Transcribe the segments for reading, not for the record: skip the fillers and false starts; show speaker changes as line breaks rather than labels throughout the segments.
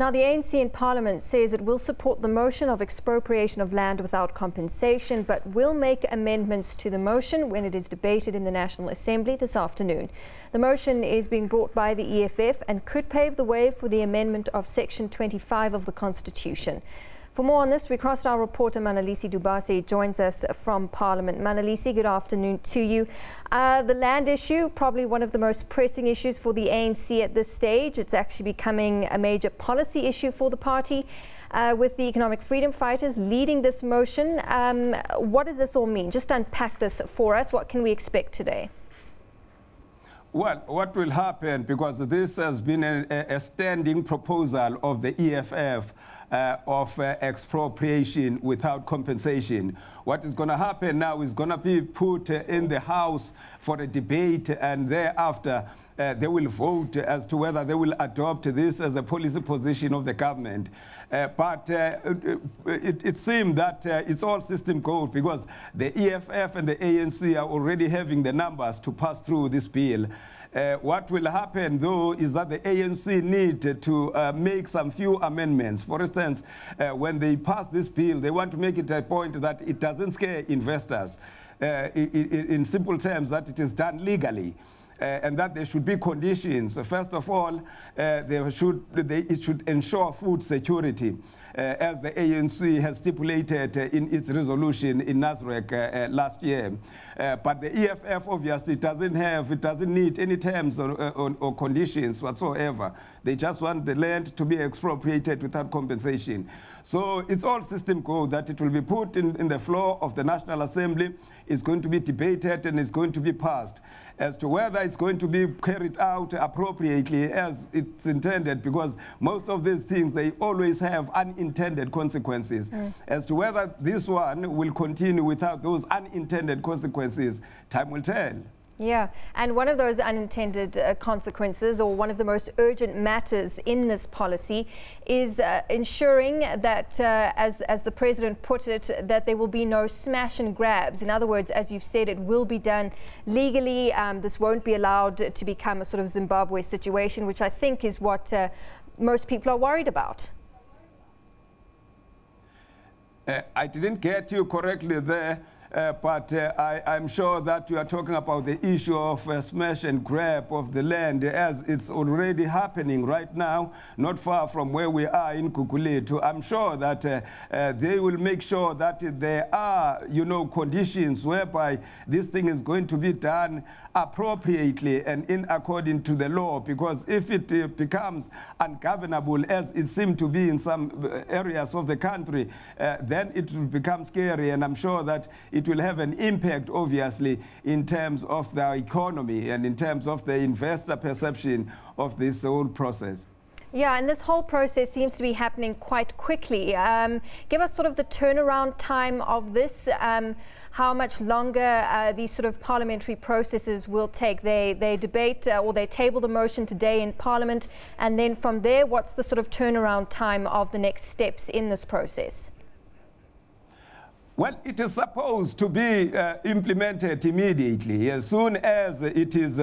Now, the ANC in Parliament says it will support the motion of expropriation of land without compensation, but will make amendments to the motion when it is debated in the National Assembly this afternoon. The motion is being brought by the EFF and could pave the way for the amendment of Section 25 of the Constitution. For more on this, we crossed our reporter Manelisi Dubase joins us from Parliament. Manelisi, good afternoon to you. The land issue, probably one of the most pressing issues for the ANC at this stage. It's actually becoming a major policy issue for the party, with the economic freedom fighters leading this motion. What does this all mean? Just unpack this for us. What can we expect today?
Well, what will happen, because this has been a standing proposal of the EFF of expropriation without compensation. What is going to happen now is going to be put in the House for a debate, and thereafter they will vote as to whether they will adopt this as a policy position of the government. But it seems that it's all system code, because the EFF and the ANC are already having the numbers to pass through this bill. What will happen, though, is that the ANC need to make some few amendments. For instance, when they pass this bill, they want to make it a point that it doesn't scare investors. In simple terms, that it is done legally. And that there should be conditions. First of all, it should ensure food security, as the ANC has stipulated in its resolution in Nasrec last year. But the EFF obviously doesn't need any terms or conditions whatsoever. They just want the land to be expropriated without compensation. So it's all system code that it will be put in the floor of the National Assembly. It's going to be debated and it's going to be passed. As to whether it's going to be carried out appropriately as it's intended, because most of these things, they always have unintended consequences. As to whether this one will continue without those unintended consequences, time will tell.
Yeah, and one of those unintended consequences, or one of the most urgent matters in this policy, is ensuring that, as the President put it, that there will be no smash and grabs. In other words, as you've said, it will be done legally. This won't be allowed to become a sort of Zimbabwe situation, which I think is what most people are worried about.
I didn't get you correctly there. But I'm sure that you are talking about the issue of smash and grab of the land, as it's already happening right now, not far from where we are in Gugulethu. I'm sure that they will make sure that there are, conditions whereby this thing is going to be done appropriately and in according to the law, because if it becomes ungovernable, as it seemed to be in some areas of the country, then it will become scary, and I'm sure that it will have an impact, obviously, in terms of the economy and in terms of the investor perception of this whole process.
Yeah, and this whole process seems to be happening quite quickly. Give us sort of the turnaround time of this, how much longer these sort of parliamentary processes will take. They debate or they table the motion today in Parliament, and then from there, what's the sort of turnaround time of the next steps in this process?
Well, it is supposed to be implemented immediately. As soon as it is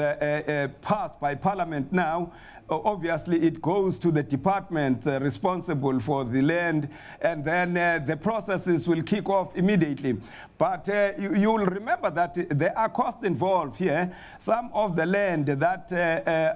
passed by Parliament now, obviously it goes to the department responsible for the land, and then the processes will kick off immediately. But you will remember that there are costs involved here. Some of the land that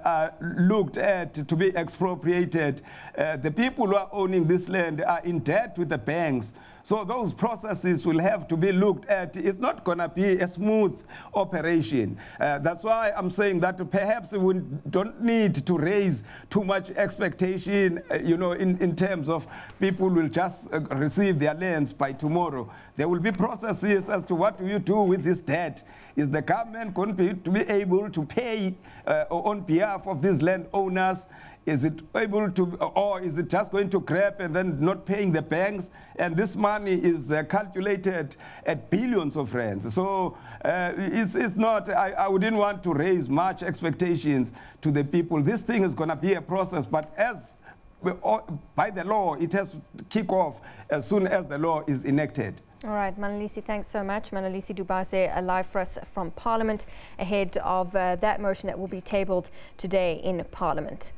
are looked at to be expropriated, the people who are owning this land are in debt with the banks. So those processes will have to be looked at. It's not going to be a smooth operation. That's why I'm saying that perhaps we don't need to raise too much expectation, in terms of people will just receive their lands by tomorrow. There will be processes as to what do you do with this debt. Is the government going to be able to pay on behalf of these landowners? Is it able to, or is it just going to grab and then not paying the banks? And this money is calculated at billions of rands. So it's not, I wouldn't want to raise much expectations to the people. This thing is going to be a process, but as by the law, it has to kick off as soon as the law is enacted.
All right, Manelisi, thanks so much. Manelisi Dubase, live for us from Parliament ahead of that motion that will be tabled today in Parliament.